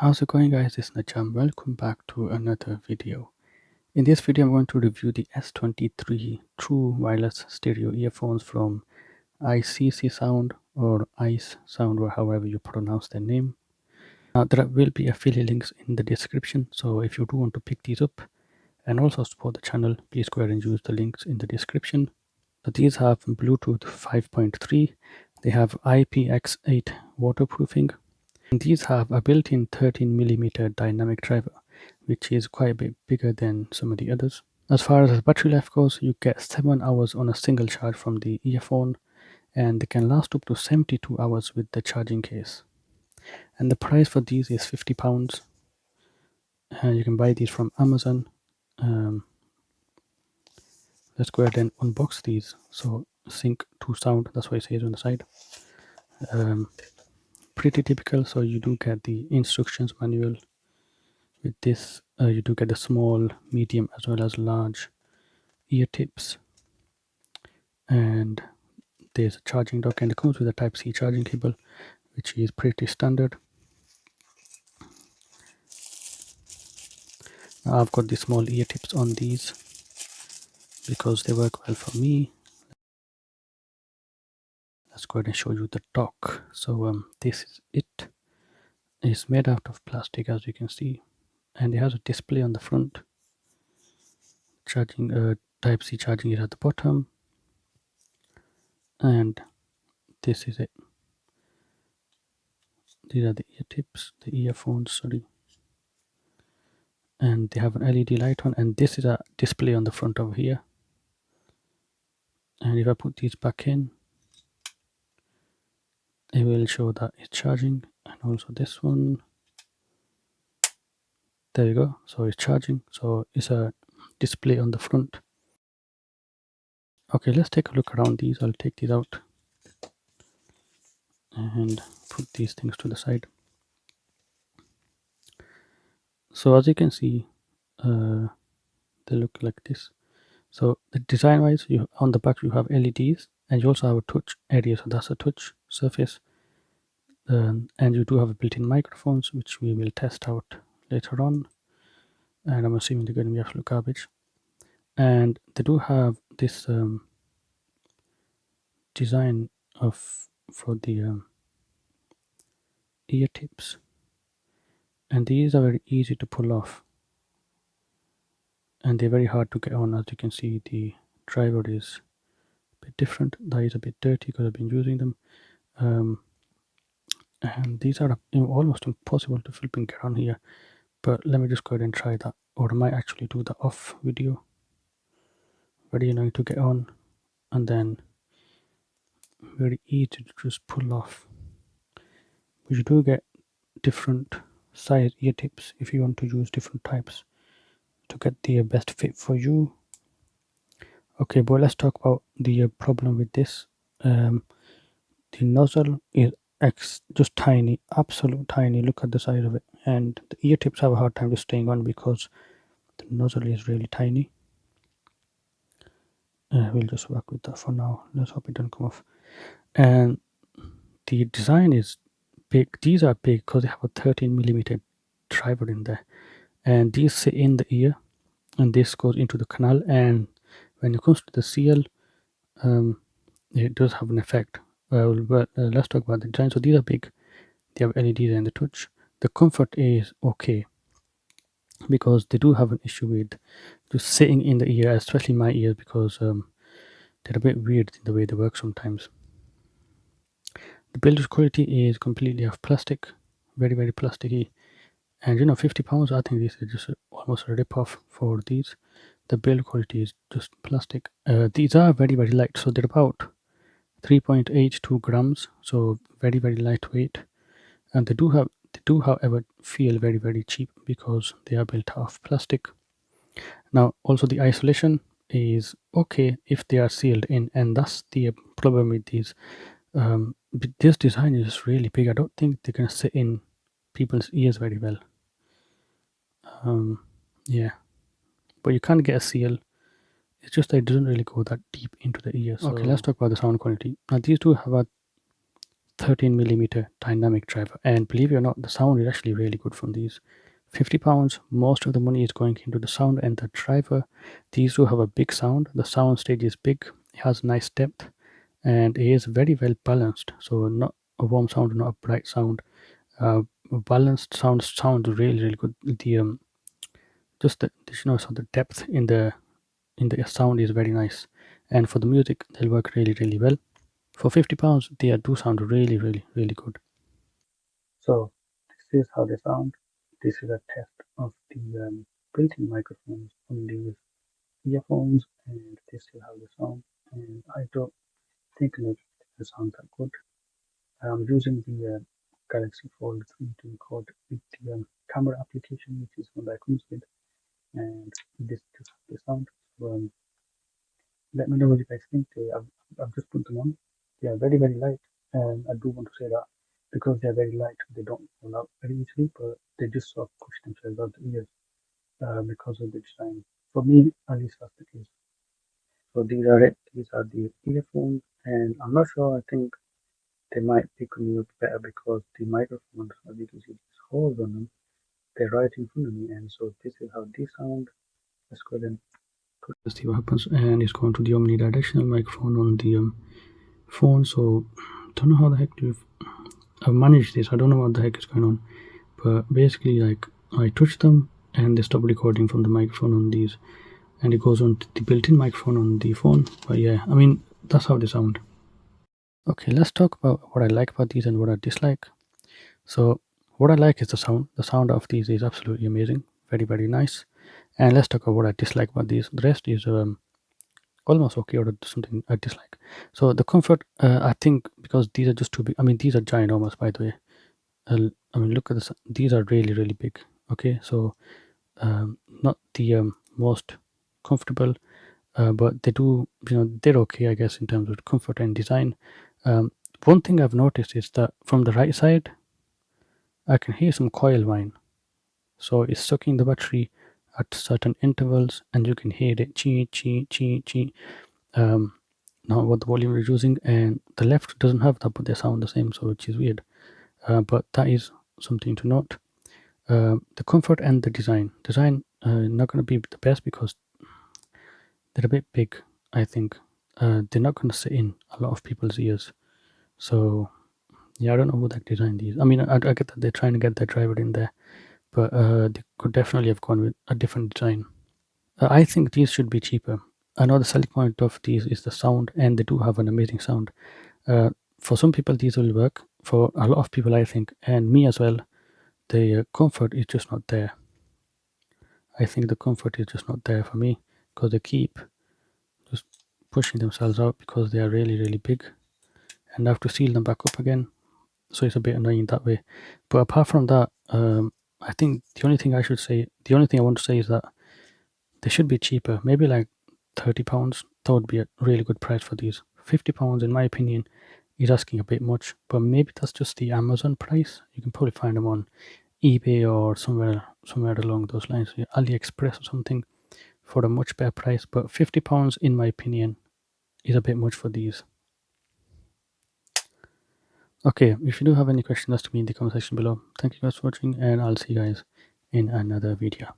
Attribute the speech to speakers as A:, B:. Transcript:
A: How's it going, guys? It's Najam. Welcome back to another video. In this video I'm going to review the S23 true wireless stereo earphones from AsiceSound or AsiceSound, or however you pronounce their name. Now there will be affiliate links in the description, so if you do want to pick these up and also support the channel, please go ahead and use the links in the description. So these have Bluetooth 5.3, they have IPX8 waterproofing, and these have a built-in 13mm dynamic driver, which is quite a bit bigger than some of the others. As far as the battery life goes, you get 7 hours on a single charge from the earphone, and they can last up to 72 hours with the charging case. And the price for these is £50. You can buy these from Amazon. Let's go ahead and unbox these. So sync to sound, that's what it says on the side. Pretty typical. So you do get the instructions manual. With this, you do get the small, medium, as well as large ear tips, and there's a charging dock, and it comes with a Type-C charging cable, which is pretty standard. Now I've got the small ear tips on these because they work well for me. Let's go ahead and show you the dock. So this is it. It's made out of plastic, as you can see, and it has a display on the front. Charging Type-C charging is at the bottom, and this is it. These are the ear tips, the earphones, sorry. And they have an LED light on, and this is a display on the front over here. And if I put these back in, it will show that it's charging. And also this one, there you go, so it's charging. So it's a display on the front. Okay, let's take a look around these. I'll take these out and put these things to the side. So as you can see, they look like this. So the design wise, you on the back you have LEDs, and you also have a touch area, so that's a touch surface. And you do have built-in microphones, which we will test out later on, and I'm assuming they're going to be absolute garbage. And they do have this design for the ear tips, and these are very easy to pull off, and they're very hard to get on. As you can see, the driver is a bit different. That is a bit dirty because I've been using them. And these are almost impossible to flip and get on here, but let me just go ahead and try that, or I might actually do the off video. Very annoying to get on, and then very easy to just pull off. But you do get different size ear tips if you want to use different types to get the best fit for you. Okay, but let's talk about the problem with this. The nozzle is just tiny, absolute tiny. Look at the size of it, and the ear tips have a hard time just staying on because the nozzle is really tiny. We'll just work with that for now. Let's hope it doesn't come off. And the design is big. These are big because they have a 13mm driver in there, and these sit in the ear, and this goes into the canal. And when it comes to the seal, it does have an effect. Let's talk about the design. So these are big. They have LEDs and the touch. The comfort is okay, because they do have an issue with just sitting in the ear, especially my ears, because they're a bit weird in the way they work sometimes. The build quality is completely of plastic, very very plasticky, and £50. I think this is just almost a rip off for these. The build quality is just plastic. These are very very light, so they're about 3.82 grams, so very very lightweight, and they do however feel very very cheap because they are built of plastic. Now also the isolation is okay if they are sealed in, and that's the problem with these. But this design is really big. I don't think they can sit in people's ears very well. Yeah, but you can't get a seal. It's just that it doesn't really go that deep into the ear. So. Okay, let's talk about the sound quality. Now these two have a 13mm dynamic driver, and believe it or not, the sound is actually really good from these. £50, most of the money is going into the sound and the driver. These do have a big sound. The sound stage is big, it has nice depth, and it is very well balanced. So not a warm sound, not a bright sound. Balanced sounds really good. The just so the depth in the sound is very nice, and for the music they'll work really well. For £50, they do sound really good. So this is how they sound. This is a test of the built-in microphones on these earphones, and this is how they sound. And I don't think that the sounds are good. I'm using the Galaxy Fold 3 to record with the camera application, which is one that comes with, and this is how they sound. So, let me know what you guys think. I've just put them on. They are very light, and I do want to say that because they are very light, they don't fall out very easily, but they just sort of push themselves out the ears because of the design. For me, at least that's the case. So these are it. These are the earphones, and I'm not sure. I think they might pick me up better because the microphones, as you can see, these holes on them, they're right in front of me, and so this is how they sound. Let's go ahead and let's see what happens. And it's going to the omnidirectional microphone on the phone. So don't know how the heck I've managed this. I don't know what the heck is going on, but basically, like, I touch them and they stop recording from the microphone on these, and it goes on to the built-in microphone on the phone. But yeah, I mean, that's how they sound. Okay, let's talk about what I like about these and what I dislike. So what I like is the sound. The sound of these is absolutely amazing, very nice. And let's talk about what I dislike about these. The rest is almost okay, or something I dislike. So the comfort, I think, because these are just too big. I mean, these are ginormous, by the way. I mean, look at this. These are really big. Okay, so not the most comfortable, but they do, they're okay, I guess, in terms of comfort and design. Um, One thing I've noticed is that from the right side, I can hear some coil whine. So it's sucking the battery at certain intervals, and you can hear it chi. Um, Not what the volume is using, and the left doesn't have that, but they sound the same, so which is weird. But that is something to note. The comfort and the design not going to be the best because they're a bit big. I think they're not going to sit in a lot of people's ears. So yeah, I don't know who that designed these. I mean, I get that they're trying to get their driver in there, but they could definitely have gone with a different design. I think these should be cheaper. I know the selling point of these is the sound, and they do have an amazing sound. For some people, these will work. For a lot of people, I think, and me as well, the comfort is just not there. I think the comfort is just not there for me because they keep just pushing themselves out because they are really big, and I have to seal them back up again. So it's a bit annoying that way. But apart from that, I think the only thing I want to say is that they should be cheaper. Maybe like £30. That would be a really good price for these. £50, in my opinion, is asking a bit much. But maybe that's just the Amazon price. You can probably find them on eBay or somewhere along those lines, AliExpress or something, for a much better price. But £50, in my opinion, is a bit much for these. Okay, if you do have any questions, ask me in the comment section below. Thank you guys for watching, and I'll see you guys in another video.